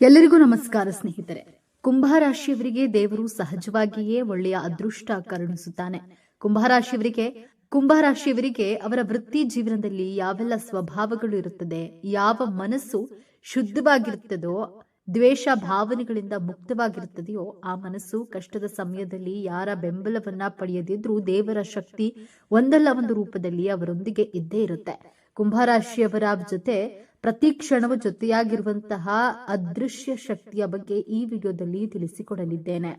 ಎಲ್ಲರಿಗೂ ನಮಸ್ಕಾರ ಸ್ನೇಹಿತರೆ. ಕುಂಭರಾಶಿಯವರಿಗೆ ದೇವರು ಸಹಜವಾಗಿಯೇ ಒಳ್ಳೆಯ ಅದೃಷ್ಟ ಕರುಣಿಸುತ್ತಾನೆ. ಕುಂಭರಾಶಿಯವರಿಗೆ ಅವರ ವೃತ್ತಿ ಜೀವನದಲ್ಲಿ ಯಾವೆಲ್ಲ ಸ್ವಭಾವಗಳು ಇರುತ್ತದೆ, ಯಾವ ಮನಸ್ಸು ಶುದ್ಧವಾಗಿರುತ್ತದೋ, ದ್ವೇಷ ಭಾವನೆಗಳಿಂದ ಮುಕ್ತವಾಗಿರುತ್ತದೆಯೋ ಆ ಮನಸ್ಸು ಕಷ್ಟದ ಸಮಯದಲ್ಲಿ ಯಾರ ಬೆಂಬಲವನ್ನ ಪಡೆಯದಿದ್ರೂ ದೇವರ ಶಕ್ತಿ ಒಂದಲ್ಲ ಒಂದು ರೂಪದಲ್ಲಿ ಅವರೊಂದಿಗೆ ಇದ್ದೇ ಇರುತ್ತೆ. ಕುಂಭರಾಶಿಯವರ ಜೊತೆ ಪ್ರತಿ ಕ್ಷಣವೂ ಜೊತೆಯಾಗಿರುವಂತಹ ಅದೃಶ್ಯ ಶಕ್ತಿಯ ಬಗ್ಗೆ ಈ ವಿಡಿಯೋದಲ್ಲಿ ತಿಳಿಸಿಕೊಡಲಿದ್ದೇನೆ.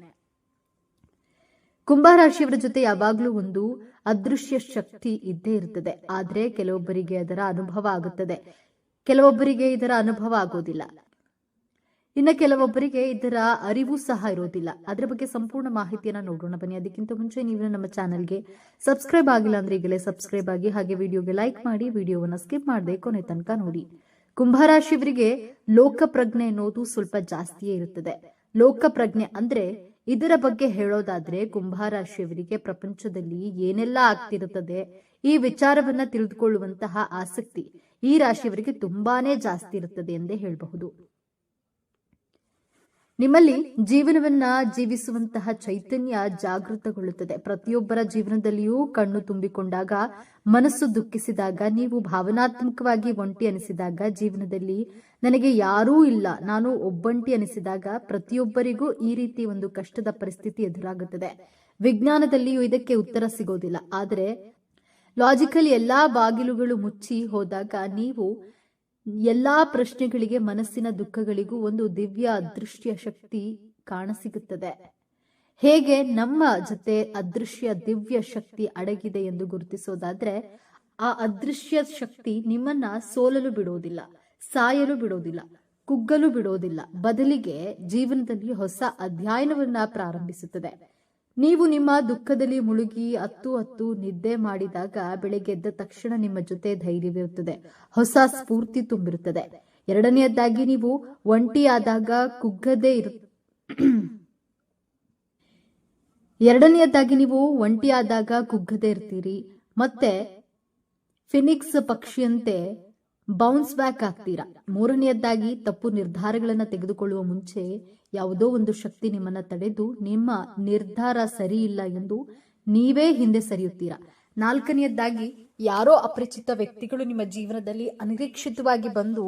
ಕುಂಭರಾಶಿಯವರ ಜೊತೆ ಯಾವಾಗಲೂ ಒಂದು ಅದೃಶ್ಯ ಶಕ್ತಿ ಇದ್ದೇ ಇರುತ್ತದೆ. ಆದ್ರೆ ಕೆಲವೊಬ್ಬರಿಗೆ ಅದರ ಅನುಭವ ಆಗುತ್ತದೆ, ಕೆಲವೊಬ್ಬರಿಗೆ ಇದರ ಅನುಭವ ಆಗೋದಿಲ್ಲ, ಇನ್ನು ಕೆಲವೊಬ್ಬರಿಗೆ ಇದರ ಅರಿವು ಸಹ ಇರೋದಿಲ್ಲ. ಅದರ ಬಗ್ಗೆ ಸಂಪೂರ್ಣ ಮಾಹಿತಿಯನ್ನ ನೋಡೋಣ ಬನ್ನಿ. ಅದಕ್ಕಿಂತ ಮುಂಚೆ ನೀವು ನಮ್ಮ ಚಾನೆಲ್ಗೆ ಸಬ್ಸ್ಕ್ರೈಬ್ ಆಗಿಲ್ಲ ಅಂದ್ರೆ ಈಗಲೇ ಸಬ್ಸ್ಕ್ರೈಬ್ ಆಗಿ, ಹಾಗೆ ವಿಡಿಯೋಗೆ ಲೈಕ್ ಮಾಡಿ, ವಿಡಿಯೋವನ್ನ ಸ್ಕಿಪ್ ಮಾಡದೆ ಕೊನೆ ತನಕ ನೋಡಿ. ಕುಂಭರಾಶಿಯವರಿಗೆ ಲೋಕಪ್ರಜ್ಞೆ ಅನ್ನೋದು ಸ್ವಲ್ಪ ಜಾಸ್ತಿಯೇ ಇರುತ್ತದೆ. ಲೋಕಪ್ರಜ್ಞೆ ಅಂದ್ರೆ ಇದರ ಬಗ್ಗೆ ಹೇಳೋದಾದ್ರೆ ಕುಂಭರಾಶಿಯವರಿಗೆ ಪ್ರಪಂಚದಲ್ಲಿ ಏನೆಲ್ಲ ಆಗ್ತಿರುತ್ತದೆ ಈ ವಿಚಾರವನ್ನ ತಿಳಿದುಕೊಳ್ಳುವಂತಹ ಆಸಕ್ತಿ ಈ ರಾಶಿಯವರಿಗೆ ತುಂಬಾನೇ ಜಾಸ್ತಿ ಇರುತ್ತದೆ ಎಂದೇ ಹೇಳಬಹುದು. ನಿಮ್ಮಲ್ಲಿ ಜೀವನವನ್ನ ಜೀವಿಸುವಂತಹ ಚೈತನ್ಯ ಜಾಗೃತಗೊಳ್ಳುತ್ತದೆ. ಪ್ರತಿಯೊಬ್ಬರ ಜೀವನದಲ್ಲಿಯೂ ಕಣ್ಣು ತುಂಬಿಕೊಂಡಾಗ, ಮನಸ್ಸು ದುಃಖಿಸಿದಾಗ, ನೀವು ಭಾವನಾತ್ಮಕವಾಗಿ ಒಂಟಿ ಅನಿಸಿದಾಗ, ಜೀವನದಲ್ಲಿ ನನಗೆ ಯಾರೂ ಇಲ್ಲ, ನಾನು ಒಬ್ಬಂಟಿ ಅನಿಸಿದಾಗ ಪ್ರತಿಯೊಬ್ಬರಿಗೂ ಈ ರೀತಿ ಒಂದು ಕಷ್ಟದ ಪರಿಸ್ಥಿತಿ ಎದುರಾಗುತ್ತದೆ. ವಿಜ್ಞಾನದಲ್ಲಿಯೂ ಇದಕ್ಕೆ ಉತ್ತರ ಸಿಗೋದಿಲ್ಲ. ಆದರೆ ಲಾಜಿಕಲ್ ಎಲ್ಲಾ ಬಾಗಿಲುಗಳು ಮುಚ್ಚಿ ಹೋದಾಗ ನೀವು ಎಲ್ಲಾ ಪ್ರಶ್ನೆಗಳಿಗೆ, ಮನಸ್ಸಿನ ದುಃಖಗಳಿಗೂ ಒಂದು ದಿವ್ಯ ಅದೃಶ್ಯ ಶಕ್ತಿ ಕಾಣಸಿಗುತ್ತದೆ. ಹೇಗೆ ನಮ್ಮ ಜೊತೆ ಅದೃಶ್ಯ ದಿವ್ಯ ಶಕ್ತಿ ಅಡಗಿದೆ ಎಂದು ಗುರುತಿಸೋದಾದ್ರೆ, ಆ ಅದೃಶ್ಯ ಶಕ್ತಿ ನಿಮ್ಮನ್ನ ಸೋಲಲು ಬಿಡೋದಿಲ್ಲ, ಸಾಯಲು ಬಿಡೋದಿಲ್ಲ, ಕುಗ್ಗಲು ಬಿಡೋದಿಲ್ಲ. ಬದಲಿಗೆ ಜೀವನದಲ್ಲಿ ಹೊಸ ಅಧ್ಯಯನವನ್ನ ಪ್ರಾರಂಭಿಸುತ್ತದೆ. ನೀವು ನಿಮ್ಮ ದುಃಖದಲ್ಲಿ ಮುಳುಗಿ ಹತ್ತು ನಿದ್ದೆ ಮಾಡಿದಾಗ ಬೆಳಗ್ಗೆ ಎದ್ದ ತಕ್ಷಣ ನಿಮ್ಮ ಜೊತೆ ಧೈರ್ಯವಿರುತ್ತದೆ, ಹೊಸ ಸ್ಫೂರ್ತಿ ತುಂಬಿರುತ್ತದೆ. ಎರಡನೆಯದಾಗಿ ನೀವು ಒಂಟಿಯಾದಾಗ ಕುಗ್ಗದೇ ಇರ್ತೀರಿ, ಮತ್ತೆ ಫಿನಿಕ್ಸ್ ಪಕ್ಷಿಯಂತೆ ಬೌನ್ಸ್ ಬ್ಯಾಕ್ ಆಗ್ತೀರಾ. ಮೂರನೆಯದಾಗಿ ತಪ್ಪು ನಿರ್ಧಾರಗಳನ್ನು ತೆಗೆದುಕೊಳ್ಳುವ ಮುಂಚೆ ಯಾವುದೋ ಒಂದು ಶಕ್ತಿ ನಿಮ್ಮನ್ನ ತಡೆದು ನಿಮ್ಮ ನಿರ್ಧಾರ ಸರಿ ಇಲ್ಲ ಎಂದು ನೀವೇ ಹಿಂದೆ ಸರಿಯುತ್ತೀರಾ. ನಾಲ್ಕನೆಯದಾಗಿ ಯಾರೋ ಅಪರಿಚಿತ ವ್ಯಕ್ತಿಗಳು ನಿಮ್ಮ ಜೀವನದಲ್ಲಿ ಅನಿರೀಕ್ಷಿತವಾಗಿ ಬಂದು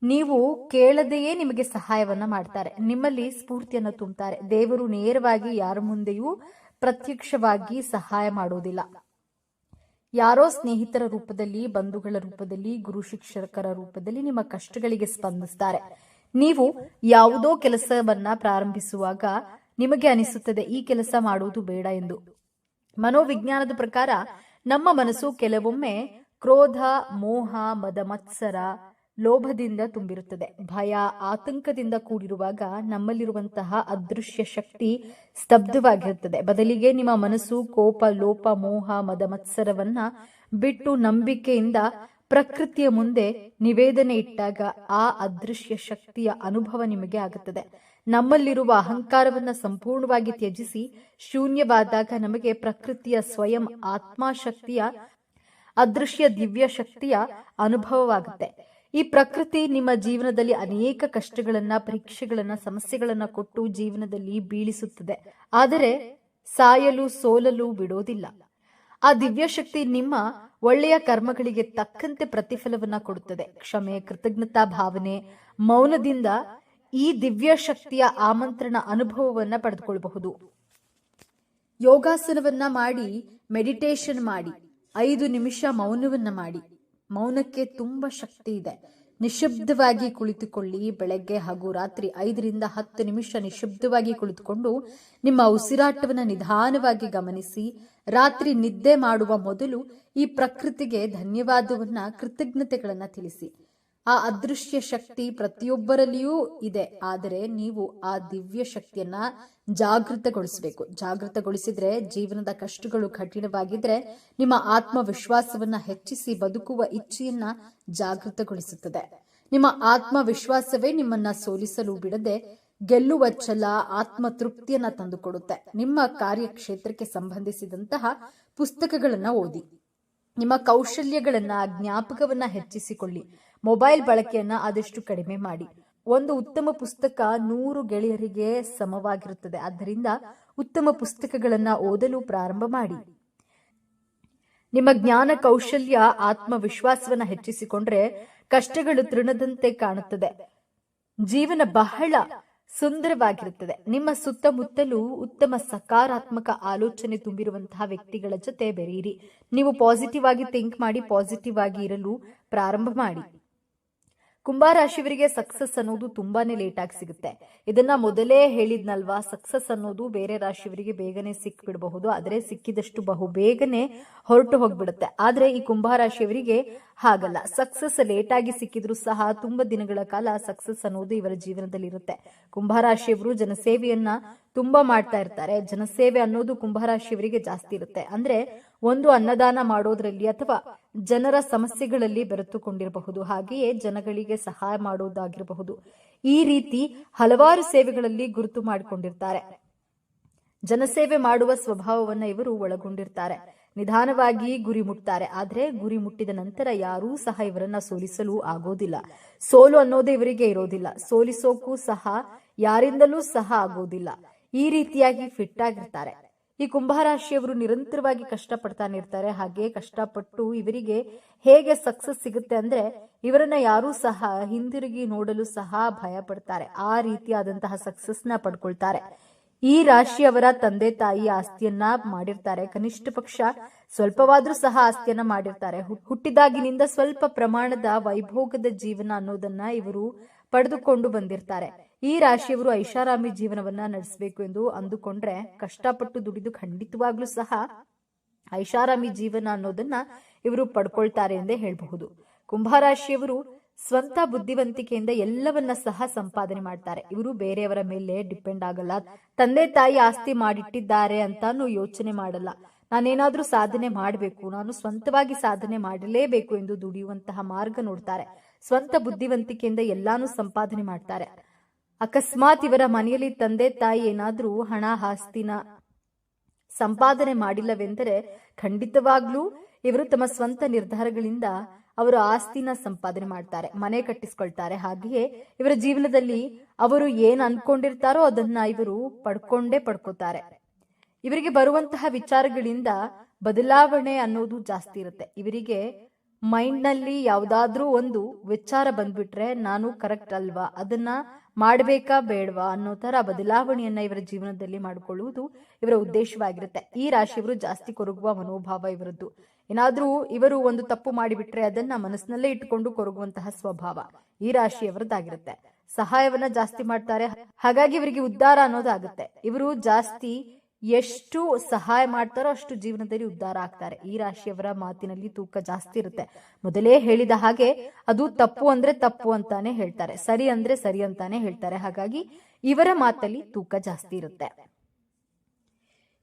ನೀವು ಕೇಳದೆಯೇ ನಿಮಗೆ ಸಹಾಯವನ್ನ ಮಾಡ್ತಾರೆ, ನಿಮ್ಮಲ್ಲಿ ಸ್ಫೂರ್ತಿಯನ್ನು ತುಂಬುತ್ತಾರೆ. ದೇವರು ನೇರವಾಗಿ ಯಾರ ಮುಂದೆಯೂ ಪ್ರತ್ಯಕ್ಷವಾಗಿ ಸಹಾಯ ಮಾಡೋದಿಲ್ಲ. ಯಾರೋ ಸ್ನೇಹಿತರ ರೂಪದಲ್ಲಿ, ಬಂಧುಗಳ ರೂಪದಲ್ಲಿ, ಗುರು ಶಿಕ್ಷಕರ ರೂಪದಲ್ಲಿ ನಿಮ್ಮ ಕಷ್ಟಗಳಿಗೆ ಸ್ಪಂದಿಸ್ತಾರೆ. ನೀವು ಯಾವುದೋ ಕೆಲಸವನ್ನ ಪ್ರಾರಂಭಿಸುವಾಗ ನಿಮಗೆ ಅನಿಸುತ್ತದೆ ಈ ಕೆಲಸ ಮಾಡುವುದು ಬೇಡ ಎಂದು. ಮನೋವಿಜ್ಞಾನದ ಪ್ರಕಾರ ನಮ್ಮ ಮನಸ್ಸು ಕೆಲವೊಮ್ಮೆ ಕ್ರೋಧ, ಮೋಹ, ಮದ, ಮತ್ಸರ, ಲೋಭದಿಂದ ತುಂಬಿರುತ್ತದೆ. ಭಯ, ಆತಂಕದಿಂದ ಕೂಡಿರುವಾಗ ನಮ್ಮಲ್ಲಿರುವಂತಹ ಅದೃಶ್ಯ ಶಕ್ತಿ ಸ್ತಬ್ಧವಾಗಿರುತ್ತದೆ. ಬದಲಿಗೆ ನಿಮ್ಮ ಮನಸ್ಸು ಕೋಪ, ಲೋಪ, ಮೋಹ, ಮದ, ಮತ್ಸರವನ್ನ ಬಿಟ್ಟು ನಂಬಿಕೆಯಿಂದ ಪ್ರಕೃತಿಯ ಮುಂದೆ ನಿವೇದನೆ ಇಟ್ಟಾಗ ಆ ಅದೃಶ್ಯ ಶಕ್ತಿಯ ಅನುಭವ ನಿಮಗೆ ಆಗುತ್ತದೆ. ನಮ್ಮಲ್ಲಿರುವ ಅಹಂಕಾರವನ್ನ ಸಂಪೂರ್ಣವಾಗಿ ತ್ಯಜಿಸಿ ಶೂನ್ಯವಾದಾಗ ನಮಗೆ ಪ್ರಕೃತಿಯ ಸ್ವಯಂ ಆತ್ಮಶಕ್ತಿಯ ಅದೃಶ್ಯ ದಿವ್ಯ ಶಕ್ತಿಯ ಅನುಭವವಾಗುತ್ತೆ. ಈ ಪ್ರಕೃತಿ ನಿಮ್ಮ ಜೀವನದಲ್ಲಿ ಅನೇಕ ಕಷ್ಟಗಳನ್ನ, ಪರೀಕ್ಷೆಗಳನ್ನ, ಸಮಸ್ಯೆಗಳನ್ನ ಕೊಟ್ಟು ಜೀವನದಲ್ಲಿ ಬೀಳಿಸುತ್ತದೆ. ಆದರೆ ಸಾಯಲು, ಸೋಲಲು ಬಿಡೋದಿಲ್ಲ. ಆ ದಿವ್ಯ ಶಕ್ತಿ ನಿಮ್ಮ ಒಳ್ಳೆಯ ಕರ್ಮಗಳಿಗೆ ತಕ್ಕಂತೆ ಪ್ರತಿಫಲವನ್ನ ಕೊಡುತ್ತದೆ. ಕ್ಷಮೆ, ಕೃತಜ್ಞತಾ ಭಾವನೆ, ಮೌನದಿಂದ ಈ ದಿವ್ಯ ಶಕ್ತಿಯ ಆಮಂತ್ರಣ ಅನುಭವವನ್ನ ಪಡೆದುಕೊಳ್ಳಬಹುದು. ಯೋಗಾಸನವನ್ನ ಮಾಡಿ, ಮೆಡಿಟೇಷನ್ ಮಾಡಿ, 5 ನಿಮಿಷ ಮೌನವನ್ನ ಮಾಡಿ. ಮೌನಕ್ಕೆ ತುಂಬಾ ಶಕ್ತಿ ಇದೆ. ನಿಶಬ್ದವಾಗಿ ಕುಳಿತುಕೊಳ್ಳಿ. ಬೆಳಗ್ಗೆ ಹಾಗೂ ರಾತ್ರಿ 5 ರಿಂದ 10 ನಿಮಿಷ ನಿಶಬ್ದವಾಗಿ ಕುಳಿತುಕೊಂಡು ನಿಮ್ಮ ಉಸಿರಾಟವನ್ನು ನಿಧಾನವಾಗಿ ಗಮನಿಸಿ. ರಾತ್ರಿ ನಿದ್ದೆ ಮಾಡುವ ಮೊದಲು ಈ ಪ್ರಕೃತಿಗೆ ಧನ್ಯವಾದವನ್ನ, ಕೃತಜ್ಞತೆಗಳನ್ನ ತಿಳಿಸಿ. ಆ ಅದೃಶ್ಯ ಶಕ್ತಿ ಪ್ರತಿಯೊಬ್ಬರಲ್ಲಿಯೂ ಇದೆ. ಆದರೆ ನೀವು ಆ ದಿವ್ಯ ಶಕ್ತಿಯನ್ನ ಜಾಗೃತಗೊಳಿಸಬೇಕು. ಜಾಗೃತಗೊಳಿಸಿದ್ರೆ ಜೀವನದ ಕಷ್ಟಗಳು ಕಠಿಣವಾಗಿದ್ರೆ ನಿಮ್ಮ ಆತ್ಮವಿಶ್ವಾಸವನ್ನ ಹೆಚ್ಚಿಸಿ ಬದುಕುವ ಇಚ್ಛೆಯನ್ನ ಜಾಗೃತಗೊಳಿಸುತ್ತದೆ. ನಿಮ್ಮ ಆತ್ಮವಿಶ್ವಾಸವೇ ನಿಮ್ಮನ್ನ ಸೋಲಿಸಲು ಬಿಡದೆ ಗೆಲ್ಲುವ ಛಲ, ಆತ್ಮತೃಪ್ತಿಯನ್ನ ತಂದುಕೊಡುತ್ತೆ. ನಿಮ್ಮ ಕಾರ್ಯಕ್ಷೇತ್ರಕ್ಕೆ ಸಂಬಂಧಿಸಿದಂತಹ ಪುಸ್ತಕಗಳನ್ನ ಓದಿ. ನಿಮ್ಮ ಕೌಶಲ್ಯಗಳನ್ನ, ಜ್ಞಾಪಕವನ್ನ ಹೆಚ್ಚಿಸಿಕೊಳ್ಳಿ. ಮೊಬೈಲ್ ಬಳಕೆಯನ್ನ ಆದಷ್ಟು ಕಡಿಮೆ ಮಾಡಿ. ಒಂದು ಉತ್ತಮ ಪುಸ್ತಕ 100 ಗೆಳೆಯರಿಗೆ ಸಮವಾಗಿರುತ್ತದೆ. ಆದ್ದರಿಂದ ಉತ್ತಮ ಪುಸ್ತಕಗಳನ್ನ ಓದಲು ಪ್ರಾರಂಭ ಮಾಡಿ. ನಿಮ್ಮ ಜ್ಞಾನ ಕೌಶಲ್ಯ ಆತ್ಮವಿಶ್ವಾಸವನ್ನ ಹೆಚ್ಚಿಸಿಕೊಂಡ್ರೆ ಕಷ್ಟಗಳು ತೃಣದಂತೆ ಕಾಣುತ್ತದೆ. ಜೀವನ ಬಹಳ ಸುಂದರವಾಗಿರುತ್ತದೆ. ನಿಮ್ಮ ಸುತ್ತಮುತ್ತಲೂ ಉತ್ತಮ ಸಕಾರಾತ್ಮಕ ಆಲೋಚನೆ ತುಂಬಿರುವಂತಹ ವ್ಯಕ್ತಿಗಳ ಜೊತೆ ಬೆರೆಯಿರಿ. ನೀವು ಪಾಸಿಟಿವ್ ಆಗಿ ಥಿಂಕ್ ಮಾಡಿ, ಪಾಸಿಟಿವ್ ಆಗಿ ಇರಲು ಪ್ರಾರಂಭ ಮಾಡಿ. ಕುಂಭರಾಶಿಯವರಿಗೆ ಸಕ್ಸಸ್ ಅನ್ನೋದು ತುಂಬಾನೇ ಲೇಟ್ ಆಗಿ ಸಿಗುತ್ತೆ. ಇದನ್ನ ಮೊದಲೇ ಹೇಳಿದ್ನಲ್ವಾ, ಸಕ್ಸಸ್ ಅನ್ನೋದು ಬೇರೆ ರಾಶಿಯವರಿಗೆ ಬೇಗನೆ ಸಿಕ್ಬಿಡಬಹುದು, ಆದರೆ ಸಿಕ್ಕಿದಷ್ಟು ಬಹು ಬೇಗನೆ ಹೊರಟು ಹೋಗ್ಬಿಡುತ್ತೆ. ಆದ್ರೆ ಈ ಕುಂಭರಾಶಿಯವರಿಗೆ ಹಾಗಲ್ಲ. ಸಕ್ಸಸ್ ಲೇಟ್ ಆಗಿ ಸಿಕ್ಕಿದ್ರು ಸಹ ತುಂಬಾ ದಿನಗಳ ಕಾಲ ಸಕ್ಸಸ್ ಅನ್ನೋದು ಇವರ ಜೀವನದಲ್ಲಿ ಇರುತ್ತೆ. ಕುಂಭರಾಶಿಯವರು ಜನಸೇವೆಯನ್ನ ತುಂಬಾ ಮಾಡ್ತಾ ಇರ್ತಾರೆ. ಜನಸೇವೆ ಅನ್ನೋದು ಕುಂಭರಾಶಿಯವರಿಗೆ ಜಾಸ್ತಿ ಇರುತ್ತೆ. ಅಂದ್ರೆ ಒಂದು ಅನ್ನದಾನ ಮಾಡೋದ್ರಲ್ಲಿ ಅಥವಾ ಜನರ ಸಮಸ್ಯೆಗಳಲ್ಲಿ ಬೆರೆತುಕೊಂಡಿರಬಹುದು, ಹಾಗೆಯೇ ಜನಗಳಿಗೆ ಸಹಾಯ ಮಾಡೋದಾಗಿರಬಹುದು. ಈ ರೀತಿ ಹಲವಾರು ಸೇವೆಗಳಲ್ಲಿ ಗುರುತು ಮಾಡಿಕೊಂಡಿರ್ತಾರೆ. ಜನಸೇವೆ ಮಾಡುವ ಸ್ವಭಾವವನ್ನ ಇವರು ಒಳಗೊಂಡಿರ್ತಾರೆ. ನಿಧಾನವಾಗಿ ಗುರಿ ಮುಟ್ತಾರೆ. ಆದ್ರೆ ಗುರಿ ಮುಟ್ಟಿದ ನಂತರ ಯಾರೂ ಸಹ ಇವರನ್ನ ಸೋಲಿಸಲು ಆಗೋದಿಲ್ಲ. ಸೋಲು ಅನ್ನೋದೇ ಇವರಿಗೆ ಇರೋದಿಲ್ಲ. ಸೋಲಿಸೋಕು ಸಹ ಯಾರಿಂದಲೂ ಸಹ ಆಗೋದಿಲ್ಲ. ಈ ರೀತಿಯಾಗಿ ಫಿಟ್ ಆಗಿರ್ತಾರೆ. ಈ ಕುಂಭರಾಶಿಯವರು ನಿರಂತರವಾಗಿ ಕಷ್ಟಪಡ್ತಾನೆ ಇರ್ತಾರೆ. ಹಾಗೆ ಕಷ್ಟಪಟ್ಟು ಇವರಿಗೆ ಹೇಗೆ ಸಕ್ಸಸ್ ಸಿಗುತ್ತೆ ಅಂದ್ರೆ ಇವರನ್ನ ಯಾರೂ ಸಹ ಹಿಂದಿರುಗಿ ನೋಡಲು ಸಹ ಭಯ ಪಡ್ತಾರೆ. ಆ ರೀತಿಯಾದಂತಹ ಸಕ್ಸಸ್ ನ ಪಡ್ಕೊಳ್ತಾರೆ. ಈ ರಾಶಿಯವರ ತಂದೆ ತಾಯಿ ಆಸ್ತಿಯನ್ನ ಮಾಡಿರ್ತಾರೆ. ಕನಿಷ್ಠ ಪಕ್ಷ ಸ್ವಲ್ಪವಾದ್ರೂ ಸಹ ಆಸ್ತಿಯನ್ನ ಮಾಡಿರ್ತಾರೆ. ಹುಟ್ಟಿದಾಗಿನಿಂದ ಸ್ವಲ್ಪ ಪ್ರಮಾಣದ ವೈಭೋಗದ ಜೀವನ ಅನ್ನೋದನ್ನ ಇವರು ಪಡೆದುಕೊಂಡು ಬಂದಿರ್ತಾರೆ. ಈ ರಾಶಿಯವರು ಐಷಾರಾಮಿ ಜೀವನವನ್ನ ನಡೆಸಬೇಕು ಎಂದು ಅಂದುಕೊಂಡ್ರೆ ಕಷ್ಟಪಟ್ಟು ದುಡಿದು ಖಂಡಿತವಾಗ್ಲೂ ಸಹ ಐಷಾರಾಮಿ ಜೀವನ ಅನ್ನೋದನ್ನ ಇವರು ಪಡ್ಕೊಳ್ತಾರೆ ಎಂದೇ ಹೇಳಬಹುದು. ಕುಂಭರಾಶಿಯವರು ಸ್ವಂತ ಬುದ್ಧಿವಂತಿಕೆಯಿಂದ ಎಲ್ಲವನ್ನ ಸಹ ಸಂಪಾದನೆ ಮಾಡ್ತಾರೆ. ಇವರು ಬೇರೆಯವರ ಮೇಲೆ ಡಿಪೆಂಡ್ ಆಗಲ್ಲ. ತಂದೆ ತಾಯಿ ಆಸ್ತಿ ಮಾಡಿಟ್ಟಿದ್ದಾರೆ ಅಂತಾನು ಯೋಚನೆ ಮಾಡಲ್ಲ. ನಾನೇನಾದ್ರೂ ಸಾಧನೆ ಮಾಡಬೇಕು, ನಾನು ಸ್ವಂತವಾಗಿ ಸಾಧನೆ ಮಾಡಲೇಬೇಕು ಎಂದು ದುಡಿಯುವಂತಹ ಮಾರ್ಗ ನೋಡ್ತಾರೆ. ಸ್ವಂತ ಬುದ್ಧಿವಂತಿಕೆಯಿಂದ ಎಲ್ಲಾನು ಸಂಪಾದನೆ ಮಾಡ್ತಾರೆ. ಅಕಸ್ಮಾತ್ ಇವರ ಮನೆಯಲ್ಲಿ ತಂದೆ ತಾಯಿ ಏನಾದ್ರೂ ಹಣ ಆಸ್ತಿನ ಸಂಪಾದನೆ ಮಾಡಿಲ್ಲವೆಂದರೆ ಖಂಡಿತವಾಗ್ಲೂ ಇವರು ತಮ್ಮ ಸ್ವಂತ ನಿರ್ಧಾರಗಳಿಂದ ಅವರು ಆಸ್ತಿನ ಸಂಪಾದನೆ ಮಾಡ್ತಾರೆ, ಮನೆ ಕಟ್ಟಿಸ್ಕೊಳ್ತಾರೆ. ಹಾಗೆಯೇ ಇವರ ಜೀವನದಲ್ಲಿ ಅವರು ಏನ್ ಅನ್ಕೊಂಡಿರ್ತಾರೋ ಅದನ್ನ ಇವರು ಪಡ್ಕೋತಾರೆ. ಇವರಿಗೆ ಬರುವಂತಹ ವಿಚಾರಗಳಿಂದ ಬದಲಾವಣೆ ಅನ್ನೋದು ಜಾಸ್ತಿ ಇರುತ್ತೆ. ಇವರಿಗೆ ಮೈಂಡ್ ನಲ್ಲಿ ಯಾವ್ದಾದ್ರೂ ಒಂದು ವಿಚಾರ ಬಂದ್ಬಿಟ್ರೆ ನಾನು ಕರೆಕ್ಟ್ ಅಲ್ವಾ, ಅದನ್ನ ಮಾಡ್ಬೇಕಾ ಬೇಡವಾ ಅನ್ನೋ ತರ ಬದಲಾವಣೆಯನ್ನ ಇವರ ಜೀವನದಲ್ಲಿ ಮಾಡಿಕೊಳ್ಳುವುದು ಇವರ ಉದ್ದೇಶವಾಗಿರುತ್ತೆ. ಈ ರಾಶಿಯವರು ಜಾಸ್ತಿ ಕೊರಗುವ ಮನೋಭಾವ ಇವರದ್ದು. ಏನಾದ್ರೂ ಇವರು ಒಂದು ತಪ್ಪು ಮಾಡಿಬಿಟ್ರೆ ಅದನ್ನ ಮನಸ್ಸಿನಲ್ಲೇ ಇಟ್ಟುಕೊಂಡು ಕೊರಗುವಂತಹ ಸ್ವಭಾವ ಈ ರಾಶಿಯವರದ್ದಾಗಿರುತ್ತೆ. ಸಹಾಯವನ್ನ ಜಾಸ್ತಿ ಮಾಡ್ತಾರೆ. ಹಾಗಾಗಿ ಇವರಿಗೆ ಉದ್ಧಾರ ಅನ್ನೋದಾಗುತ್ತೆ. ಇವರು ಜಾಸ್ತಿ ಎಷ್ಟು ಸಹಾಯ ಮಾಡ್ತಾರೋ ಅಷ್ಟು ಜೀವನದಲ್ಲಿ ಉದ್ಧಾರ ಆಗ್ತಾರೆ. ಈ ರಾಶಿಯವರ ಮಾತಿನಲ್ಲಿ ತೂಕ ಜಾಸ್ತಿ ಇರುತ್ತೆ. ಮೊದಲೇ ಹೇಳಿದ ಹಾಗೆ ಅದು ತಪ್ಪು ಅಂದ್ರೆ ತಪ್ಪು ಅಂತಾನೆ ಹೇಳ್ತಾರೆ, ಸರಿ ಅಂದ್ರೆ ಸರಿ ಅಂತಾನೆ ಹೇಳ್ತಾರೆ. ಹಾಗಾಗಿ ಇವರ ಮಾತಲ್ಲಿ ತೂಕ ಜಾಸ್ತಿ ಇರುತ್ತೆ.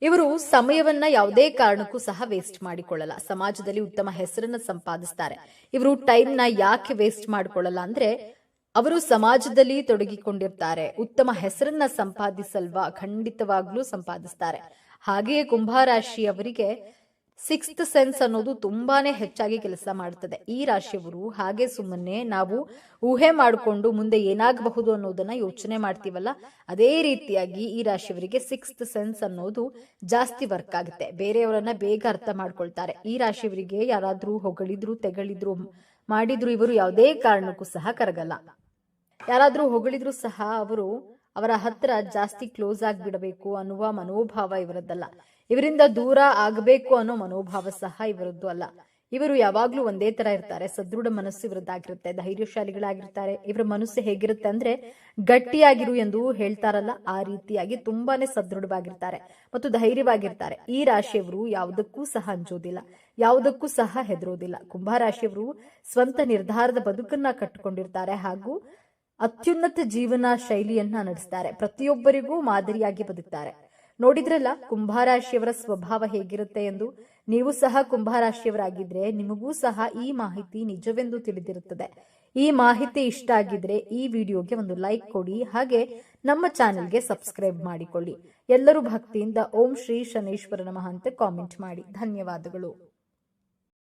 ಇವರು ಸಮಯವನ್ನ ಯಾವುದೇ ಕಾರಣಕ್ಕೂ ಸಹ ವೇಸ್ಟ್ ಮಾಡಿಕೊಳ್ಳಲ್ಲ. ಸಮಾಜದಲ್ಲಿ ಉತ್ತಮ ಹೆಸರನ್ನ ಸಂಪಾದಿಸ್ತಾರೆ. ಇವರು ಟೈಮ್ ನ ಯಾಕೆ ವೇಸ್ಟ್ ಮಾಡಿಕೊಳ್ಳಲ್ಲ ಅಂದ್ರೆ ಅವರು ಸಮಾಜದಲ್ಲಿ ತೊಡಗಿಕೊಂಡಿರ್ತಾರೆ. ಉತ್ತಮ ಹೆಸರನ್ನ ಸಂಪಾದಿಸಲ್ವಾ, ಖಂಡಿತವಾಗ್ಲೂ ಸಂಪಾದಿಸ್ತಾರೆ. ಹಾಗೆಯೇ ಕುಂಭರಾಶಿಯವರಿಗೆ ಸಿಕ್ಸ್ತ್ ಸೆನ್ಸ್ ಅನ್ನೋದು ತುಂಬಾನೇ ಹೆಚ್ಚಾಗಿ ಕೆಲಸ ಮಾಡುತ್ತದೆ. ಈ ರಾಶಿಯವರು ಹಾಗೆ ಸುಮ್ಮನೆ ನಾವು ಊಹೆ ಮಾಡಿಕೊಂಡು ಮುಂದೆ ಏನಾಗಬಹುದು ಅನ್ನೋದನ್ನ ಯೋಚನೆ ಮಾಡ್ತೀವಲ್ಲ, ಅದೇ ರೀತಿಯಾಗಿ ಈ ರಾಶಿಯವರಿಗೆ ಸಿಕ್ಸ್ತ್ ಸೆನ್ಸ್ ಅನ್ನೋದು ಜಾಸ್ತಿ ವರ್ಕ್ ಆಗುತ್ತೆ. ಬೇರೆಯವರನ್ನ ಬೇಗ ಅರ್ಥ ಮಾಡ್ಕೊಳ್ತಾರೆ. ಈ ರಾಶಿಯವರಿಗೆ ಯಾರಾದ್ರೂ ಹೊಗಳಿದ್ರು, ತೆಗಳಿದ್ರು, ಮಾಡಿದ್ರು ಇವರು ಯಾವುದೇ ಕಾರಣಕ್ಕೂ ಸಹ ಕರಗಲ್ಲ. ಯಾರಾದ್ರೂ ಹೊಗಳಿದ್ರು ಸಹ ಅವರು ಅವರ ಹತ್ರ ಜಾಸ್ತಿ ಕ್ಲೋಸ್ ಆಗಿಬಿಡಬೇಕು ಅನ್ನುವ ಮನೋಭಾವ ಇವರದ್ದಲ್ಲ. ಇವರಿಂದ ದೂರ ಆಗಬೇಕು ಅನ್ನೋ ಮನೋಭಾವ ಸಹ ಇವರದ್ದು ಅಲ್ಲ. ಇವರು ಯಾವಾಗ್ಲೂ ಒಂದೇ ತರ ಇರ್ತಾರೆ. ಸದೃಢ ಮನಸ್ಸು ಇವರದ್ದಾಗಿರುತ್ತೆ. ಧೈರ್ಯಶಾಲಿಗಳಾಗಿರ್ತಾರೆ. ಇವರ ಮನಸ್ಸು ಹೇಗಿರುತ್ತೆ ಅಂದ್ರೆ ಗಟ್ಟಿಯಾಗಿರು ಎಂದು ಹೇಳ್ತಾರಲ್ಲ, ಆ ರೀತಿಯಾಗಿ ತುಂಬಾನೇ ಸದೃಢವಾಗಿರ್ತಾರೆ ಮತ್ತು ಧೈರ್ಯವಾಗಿರ್ತಾರೆ. ಈ ರಾಶಿಯವರು ಯಾವುದಕ್ಕೂ ಸಹ ಅಂಜೋದಿಲ್ಲ, ಯಾವುದಕ್ಕೂ ಸಹ ಹೆದರೋದಿಲ್ಲ. ಕುಂಭರಾಶಿಯವರು ಸ್ವಂತ ನಿರ್ಧಾರದ ಬದುಕನ್ನ ಕಟ್ಟಿಕೊಂಡಿರ್ತಾರೆ ಹಾಗೂ ಅತ್ಯುನ್ನತ ಜೀವನ ಶೈಲಿಯನ್ನ ನಡೆಸ್ತಾರೆ. ಪ್ರತಿಯೊಬ್ಬರಿಗೂ ಮಾದರಿಯಾಗಿ ಬದುಕ್ತಾರೆ. ನೋಡಿದ್ರಲ್ಲ ಕುಂಭರಾಶಿಯವರ ಸ್ವಭಾವ ಹೇಗಿರುತ್ತೆ ಎಂದು. ನೀವು ಸಹ ಕುಂಭರಾಶಿಯವರಾಗಿದ್ರೆ ನಿಮಗೂ ಸಹ ಈ ಮಾಹಿತಿ ನಿಜವೆಂದು ತಿಳಿದಿರುತ್ತದೆ. ಈ ಮಾಹಿತಿ ಇಷ್ಟ ಆಗಿದ್ರೆ ಈ ವಿಡಿಯೋಗೆ ಒಂದು ಲೈಕ್ ಕೊಡಿ, ಹಾಗೆ ನಮ್ಮ ಚಾನೆಲ್ಗೆ ಸಬ್ಸ್ಕ್ರೈಬ್ ಮಾಡಿಕೊಳ್ಳಿ. ಎಲ್ಲರೂ ಭಕ್ತಿಯಿಂದ ಓಂ ಶ್ರೀ ಶನೇಶ್ವರ ನಮಃ ಅಂತ ಕಾಮೆಂಟ್ ಮಾಡಿ. ಧನ್ಯವಾದಗಳು.